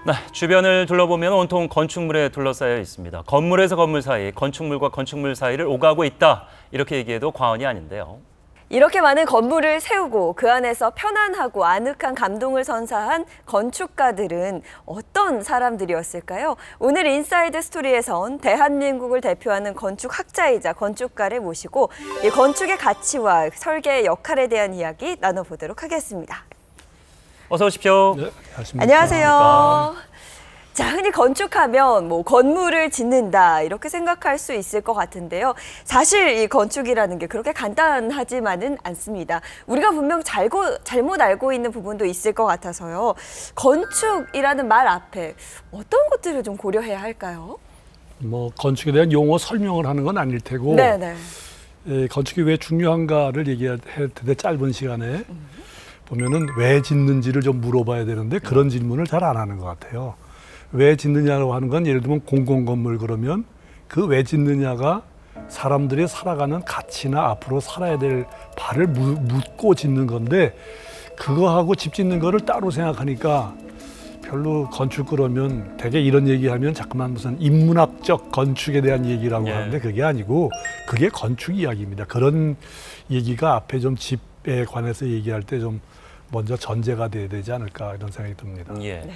네, 주변을 둘러보면 온통 건축물에 둘러싸여 있습니다. 건물에서 건물 사이, 건축물과 건축물 사이를 오가고 있다. 이렇게 얘기해도 과언이 아닌데요. 이렇게 많은 건물을 세우고 그 안에서 편안하고 아늑한 감동을 선사한 건축가들은 어떤 사람들이었을까요? 오늘 인사이드 스토리에선 대한민국을 대표하는 건축학자이자 건축가를 모시고 이 건축의 가치와 설계의 역할에 대한 이야기 나눠보도록 하겠습니다. 어서 오십시오. 네, 안녕하세요. 자, 흔히 건축하면 뭐 건물을 짓는다 이렇게 생각할 수 있을 것 같은데요. 사실 이 건축이라는 게 그렇게 간단하지만은 않습니다. 우리가 분명 잘못 알고 있는 부분도 있을 것 같아서요. 건축이라는 말 앞에 어떤 것들을 좀 고려해야 할까요? 뭐 건축에 대한 용어 설명을 하는 건 아닐 테고 네네. 건축이 왜 중요한가를 얘기할 텐데 짧은 시간에 보면은 왜 짓는지를 좀 물어봐야 되는데 그런 질문을 잘 안 하는 것 같아요. 왜 짓느냐고 하는 건 예를 들면 공공건물 그러면 그 왜 짓느냐가 사람들이 살아가는 가치나 앞으로 살아야 될 바를 묻고 짓는 건데 그거하고 집 짓는 거를 따로 생각하니까 별로 건축 그러면 되게 이런 얘기하면 자꾸만 무슨 인문학적 건축에 대한 얘기라고 하는데 그게 아니고 그게 건축 이야기입니다. 그런 얘기가 앞에 좀 집에 관해서 얘기할 때 좀 먼저 전제가 돼야 되지 않을까 이런 생각이 듭니다. 예. 네.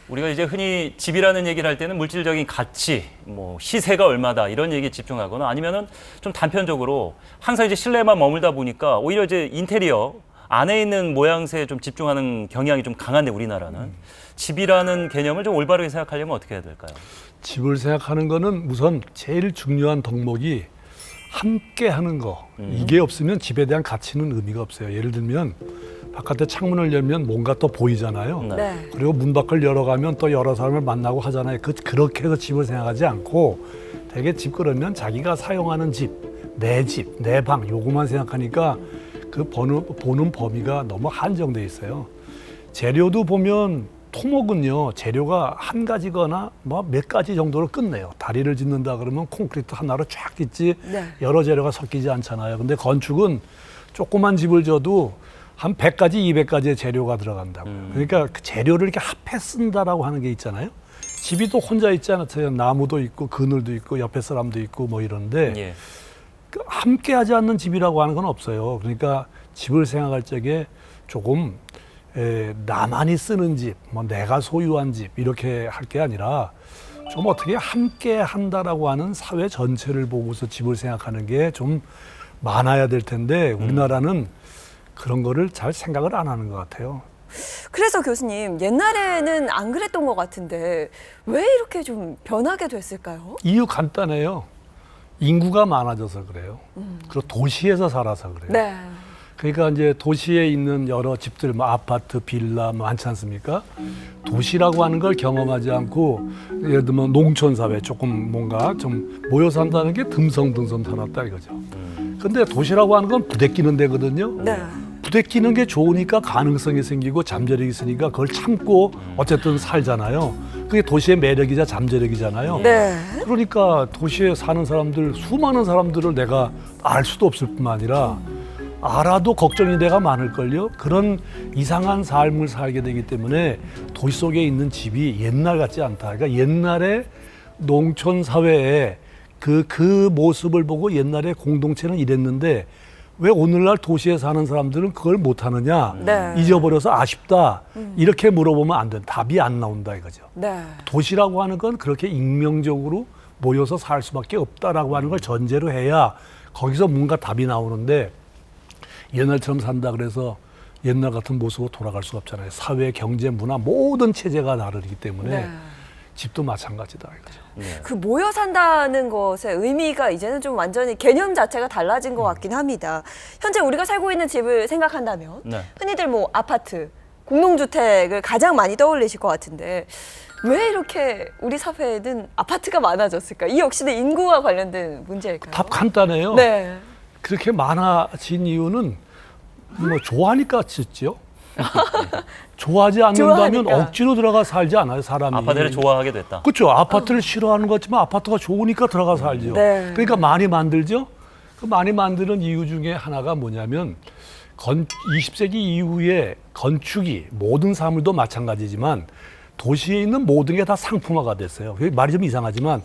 우리가 이제 흔히 집이라는 얘기를 할 때는 물질적인 가치, 뭐 시세가 얼마다 이런 얘기에 집중하거나 아니면은 좀 단편적으로 항상 이제 실내만 머물다 보니까 오히려 이제 인테리어 안에 있는 모양새에 좀 집중하는 경향이 좀 강한데 우리나라는 집이라는 개념을 좀 올바르게 생각하려면 어떻게 해야 될까요? 집을 생각하는 거는 우선 제일 중요한 덕목이 함께 하는 거. 이게 없으면 집에 대한 가치는 의미가 없어요. 예를 들면 바깥에 창문을 열면 뭔가 또 보이잖아요. 네. 그리고 문 밖을 열어가면 또 여러 사람을 만나고 하잖아요. 그렇게 해서 집을 생각하지 않고 되게 집 그러면 자기가 사용하는 집, 내 방 요것만 생각하니까 그 보는 범위가 너무 한정돼 있어요. 재료도 보면 토목은요 재료가 한 가지거나 뭐 몇 가지 정도로 끝내요. 다리를 짓는다 그러면 콘크리트 하나로 쫙 짓지 여러 재료가 섞이지 않잖아요. 근데 건축은 조그만 집을 져도 한 100가지, 200가지의 재료가 들어간다고. 그러니까 그 재료를 이렇게 합해 쓴다라고 하는 게 있잖아요. 집이 또 혼자 있지 않아요. 나무도 있고 그늘도 있고 옆에 사람도 있고 뭐 이런데 함께 하지 않는 집이라고 하는 건 없어요. 그러니까 집을 생각할 적에 조금 나만이 쓰는 집, 뭐 내가 소유한 집 이렇게 할 게 아니라 좀 어떻게 함께 한다라고 하는 사회 전체를 보고서 집을 생각하는 게 좀 많아야 될 텐데 우리나라는 그런 거를 잘 생각을 안 하는 것 같아요. 그래서 교수님, 옛날에는 안 그랬던 것 같은데 왜 이렇게 좀 변하게 됐을까요? 이유 간단해요. 인구가 많아져서 그래요. 그리고 도시에서 살아서 그래요. 네. 그러니까 이제 도시에 있는 여러 집들, 뭐 아파트, 빌라 많지 않습니까? 도시라고 하는 걸 경험하지 않고 예를 들면 농촌 사회 조금 뭔가 좀 모여 산다는 게 듬성듬성 살았다 이거죠. 근데 도시라고 하는 건 부대끼는 데거든요. 네. 부대끼는 게 좋으니까 가능성이 생기고 잠재력이 있으니까 그걸 참고 어쨌든 살잖아요. 그게 도시의 매력이자 잠재력이잖아요. 네. 그러니까 도시에 사는 사람들, 수많은 사람들을 내가 알 수도 없을 뿐만 아니라 알아도 걱정이 내가 많을걸요. 그런 이상한 삶을 살게 되기 때문에 도시 속에 있는 집이 옛날 같지 않다. 그러니까 옛날에 농촌 사회에 그 모습을 보고 옛날에 공동체는 이랬는데 왜 오늘날 도시에 사는 사람들은 그걸 못하느냐, 네. 잊어버려서 아쉽다 이렇게 물어보면 안 된다. 답이 안 나온다 이거죠. 네. 도시라고 하는 건 그렇게 익명적으로 모여서 살 수밖에 없다라고 하는 걸 전제로 해야 거기서 뭔가 답이 나오는데 옛날처럼 산다 그래서 옛날 같은 모습으로 돌아갈 수가 없잖아요. 사회, 경제, 문화 모든 체제가 다르기 때문에 네. 집도 마찬가지다 이거죠. 그 모여 산다는 것의 의미가 이제는 좀 완전히 개념 자체가 달라진 것 같긴 합니다. 현재 우리가 살고 있는 집을 생각한다면 흔히들 뭐 아파트, 공동주택을 가장 많이 떠올리실 것 같은데 왜 이렇게 우리 사회에는 아파트가 많아졌을까? 이 역시도 인구와 관련된 문제일까요? 답 간단해요. 네. 그렇게 많아진 이유는 뭐 좋아하니까 짓죠. 좋아하지 않는다면 좋아하니까. 억지로 들어가 살지 않아요, 사람이. 아파트를 좋아하게 됐다. 그렇죠. 아파트를 싫어하는 것 같지만 아파트가 좋으니까 들어가 살죠. 네. 그러니까 많이 만들죠. 그 많이 만드는 이유 중에 하나가 뭐냐면 20세기 이후에 건축이 모든 사물도 마찬가지지만 도시에 있는 모든 게 다 상품화가 됐어요. 그게 말이 좀 이상하지만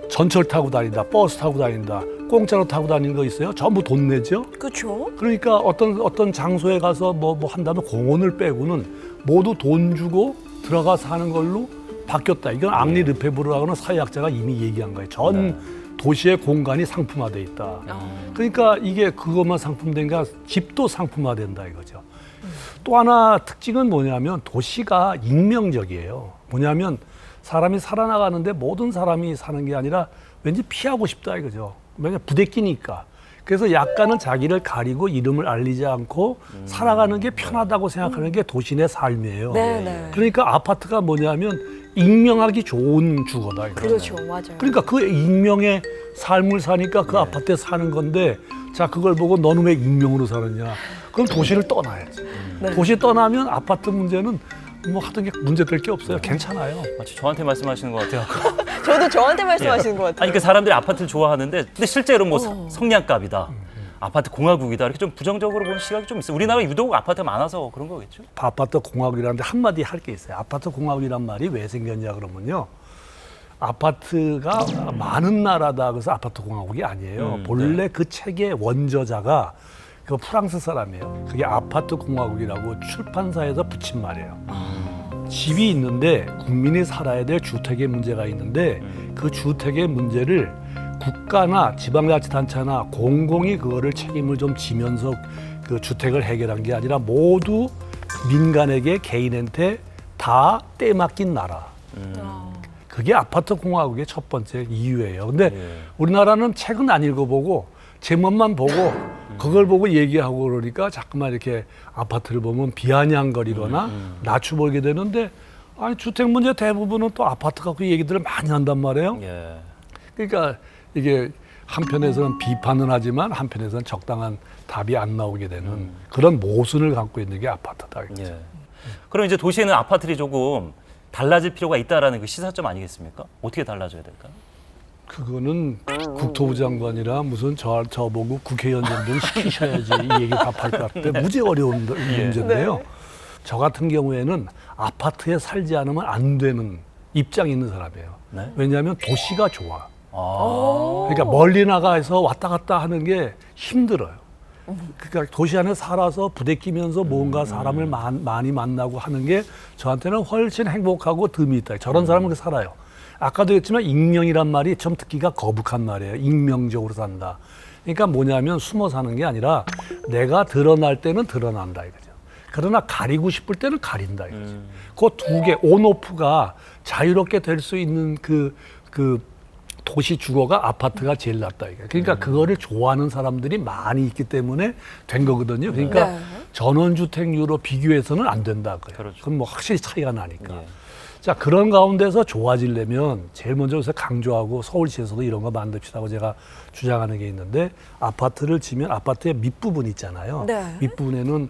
전철 타고 다닌다, 버스 타고 다닌다, 공짜로 타고 다니는 거 있어요. 전부 돈 내죠. 그렇죠. 그러니까 어떤 장소에 가서 뭐 한다면 공원을 빼고는 모두 돈 주고 들어가서 하는 걸로 바뀌었다. 이건 앙리 르페브르라고는 사회학자가 이미 얘기한 거예요. 전 도시의 공간이 상품화돼 있다. 그러니까 이게 그것만 상품된가 집도 상품화된다 이거죠. 또 하나 특징은 뭐냐면 도시가 익명적이에요. 뭐냐면 사람이 살아나가는데 모든 사람이 사는 게 아니라 왠지 피하고 싶다 이거죠. 왜냐 부대끼니까. 그래서 약간은 자기를 가리고 이름을 알리지 않고 살아가는 게 편하다고 생각하는 게 도시의 삶이에요. 네. 그러니까 아파트가 뭐냐면 익명하기 좋은 주거다. 이거죠. 그렇죠. 맞아요. 그러니까 그 익명의 삶을 사니까 그 아파트에 사는 건데 자 그걸 보고 너는 왜 익명으로 사느냐. 그럼 도시를 떠나야지. 도시 떠나면 아파트 문제는 뭐 하던 게 문제될 게 없어요. 괜찮아요. 마치 저한테 말씀하시는 것 같아요. 저도 저한테 말씀하시는 것 같아요. 아니 그 사람들이 아파트를 좋아하는데 근데 실제로 뭐 성냥갑이다. 아파트 공화국이다 이렇게 좀 부정적으로 보는 시각이 좀 있어요. 우리나라 유독 아파트가 많아서 그런 거겠죠? 아파트 공화국이라는데 한마디 할 게 있어요. 아파트 공화국이란 말이 왜 생겼냐 그러면요. 아파트가 많은 나라다 그래서 아파트 공화국이 아니에요. 본래 그 책의 원저자가 그 프랑스 사람이에요. 그게 아파트 공화국이라고 출판사에서 붙인 말이에요. 집이 있는데 국민이 살아야 될 주택의 문제가 있는데 그 주택의 문제를 국가나 지방자치단체나 공공이 그거를 책임을 좀 지면서 그 주택을 해결한 게 아니라 모두 민간에게 개인한테 다 떼맡긴 나라. 그게 아파트 공화국의 첫 번째 이유예요. 근데 우리나라는 책은 안 읽어보고 제목만 보고 그걸 보고 얘기하고 그러니까 자꾸만 이렇게 아파트를 보면 비아냥거리거나 낮춰보게 되는데 아니 주택 문제 대부분은 또 아파트 갖고 얘기들을 많이 한단 말이에요. 예. 그러니까 이게 한편에서는 비판은 하지만 한편에서는 적당한 답이 안 나오게 되는 그런 모순을 갖고 있는 게 아파트다. 예. 그럼 이제 도시에는 아파트들이 조금 달라질 필요가 있다라는 그 시사점 아니겠습니까? 어떻게 달라져야 될까요? 그거는 국토부 장관이라 무슨 저보고 국회의원 정도 시키셔야지 이 얘기 답할 것 같은데 무지 어려운 문제인데요. 저 같은 경우에는 아파트에 살지 않으면 안 되는 입장이 있는 사람이에요. 네? 왜냐하면 도시가 좋아. 아. 그러니까 멀리 나가서 왔다 갔다 하는 게 힘들어요. 그러니까 도시 안에 살아서 부대끼면서 뭔가 사람을 많이 만나고 하는 게 저한테는 훨씬 행복하고 듬이 있다. 저런 사람은 그렇게 살아요. 아까도 했지만 익명이란 말이 좀 듣기가 거북한 말이에요. 익명적으로 산다. 그러니까 뭐냐면 숨어 사는 게 아니라 내가 드러날 때는 드러난다 이거죠. 그러나 가리고 싶을 때는 가린다 이거죠. 그 두 개 온오프가 자유롭게 될 수 있는 그 도시 주거가 아파트가 제일 낫다 이거예요. 그러니까 그거를 좋아하는 사람들이 많이 있기 때문에 된 거거든요. 그러니까 네. 전원주택률로 비교해서는 안 된다 그래요. 그렇죠. 그럼 뭐 확실히 차이가 나니까. 예. 자 그런 가운데서 좋아지려면 제일 먼저 요새 강조하고 서울시에서도 이런 거 만듭시다고 제가 주장하는 게 있는데 아파트를 지면 아파트의 밑부분 있잖아요. 네. 밑부분에는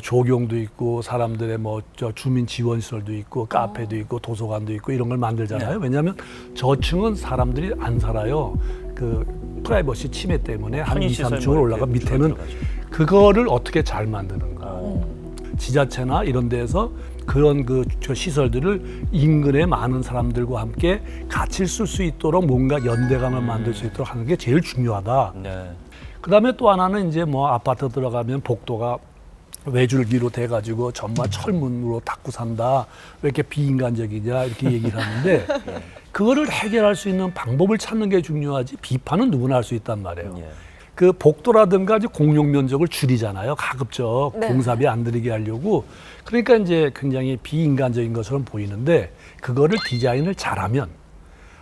조경도 있고 사람들의 뭐 주민 지원 시설도 있고 카페도 있고 도서관도 있고 이런 걸 만들잖아요. 왜냐하면 저층은 사람들이 안 살아요. 그 프라이버시 침해 때문에 한 2, 편의시설 3층을 뭐 올라가 이렇게 밑에는 들어가죠. 그거를 어떻게 잘 만드는가. 지자체나 이런 데에서 그런 저 시설들을 인근에 많은 사람들과 함께 같이 쓸 수 있도록 뭔가 연대감을 만들 수 있도록 하는 게 제일 중요하다. 네. 그다음에 또 하나는 이제 뭐 아파트 들어가면 복도가 외줄기로 돼가지고 전부 철문으로 닫고 산다. 왜 이렇게 비인간적이냐 이렇게 얘기를 하는데 그거를 해결할 수 있는 방법을 찾는 게 중요하지 비판은 누구나 할 수 있단 말이에요. 예. 그 복도라든가 이제 공용 면적을 줄이잖아요. 가급적 네. 공사비 안 들이게 하려고. 그러니까 이제 굉장히 비인간적인 것처럼 보이는데 그거를 디자인을 잘하면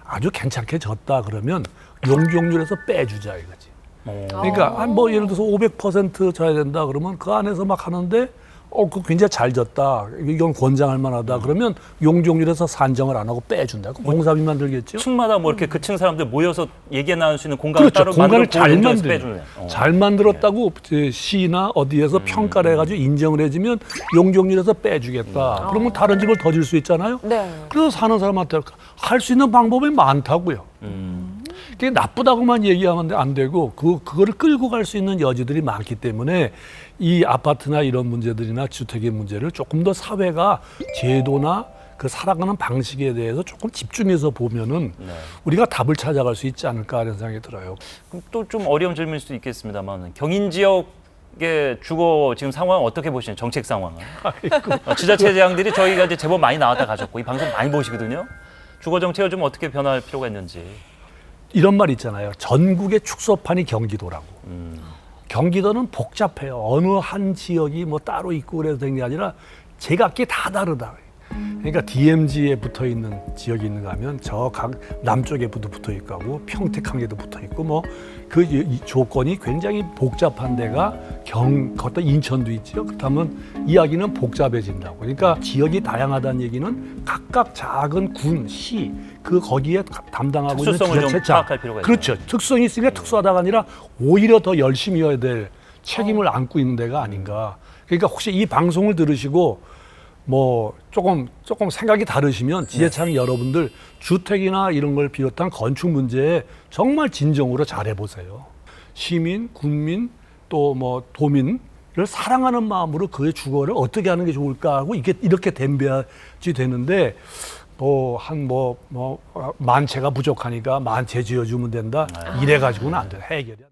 아주 괜찮게 졌다 그러면 용적률에서 빼주자 이거지. 그러니까 한 뭐 예를 들어서 500% 져야 된다 그러면 그 안에서 막 하는데 그거 굉장히 잘 졌다. 이건 권장할 만하다. 그러면 용적률에서 산정을 안 하고 빼준다. 그럼 공사비만 들겠죠. 층마다 뭐 이렇게 그 층 사람들 모여서 얘기 나눌 수 있는 공간을 그렇죠. 따로 공간을 잘 용적에서 만들 빼주네. 잘 만들었다고 시나 어디에서 평가를 해가지고 인정을 해주면 용적률에서 빼주겠다. 그러면 다른 집을 더 질 수 있잖아요. 네. 그래서 사는 사람한테 할 수 있는 방법이 많다고요. 그게 나쁘다고만 얘기하면 안 되고 그거를 끌고 갈 수 있는 여지들이 많기 때문에 이 아파트나 이런 문제들이나 주택의 문제를 조금 더 사회가 제도나 그 살아가는 방식에 대해서 조금 집중해서 보면은 네. 우리가 답을 찾아갈 수 있지 않을까 하는 생각이 들어요. 그럼 또 좀 어려운 질문일 수도 있겠습니다만 경인 지역의 주거 지금 상황 어떻게 보시는 정책 상황은? 지자체 장들이 저희가 이제 제법 많이 나왔다 가셨고 이 방송 많이 보시거든요. 주거 정책을 좀 어떻게 변화할 필요가 있는지. 이런 말 있잖아요. 전국의 축소판이 경기도라고. 경기도는 복잡해요. 어느 한 지역이 뭐 따로 있고 그래서 된 게 아니라 제각기 다 다르다. 그러니까 DMZ에 붙어 있는 지역이 있는가 하면 저 각 남쪽에 붙어 있고 하고 평택항에도 붙어 있고 뭐 그 조건이 굉장히 복잡한 데가 그것도 인천도 있죠. 그렇다면 이야기는 복잡해진다고. 그러니까 지역이 다양하다는 얘기는 각각 작은 군, 시, 거기에 담당하고 있는 특수성을 좀 지자체장. 파악할 필요가 있어요. 그렇죠. 특성이 있으니까 특수하다가 아니라 오히려 더 열심히 해야 될 책임을 안고 있는 데가 아닌가. 그러니까 혹시 이 방송을 들으시고 뭐 조금 생각이 다르시면 지자체장 여러분들 주택이나 이런 걸 비롯한 건축 문제에 정말 진정으로 잘해보세요. 시민, 국민, 또 뭐 도민을 사랑하는 마음으로 그의 주거를 어떻게 하는 게 좋을까 하고 이렇게 댐벼야지 되는데 만 채가 부족하니까 만 채 지어주면 된다. 이래 가지고는 안 돼. 해결이 안 돼.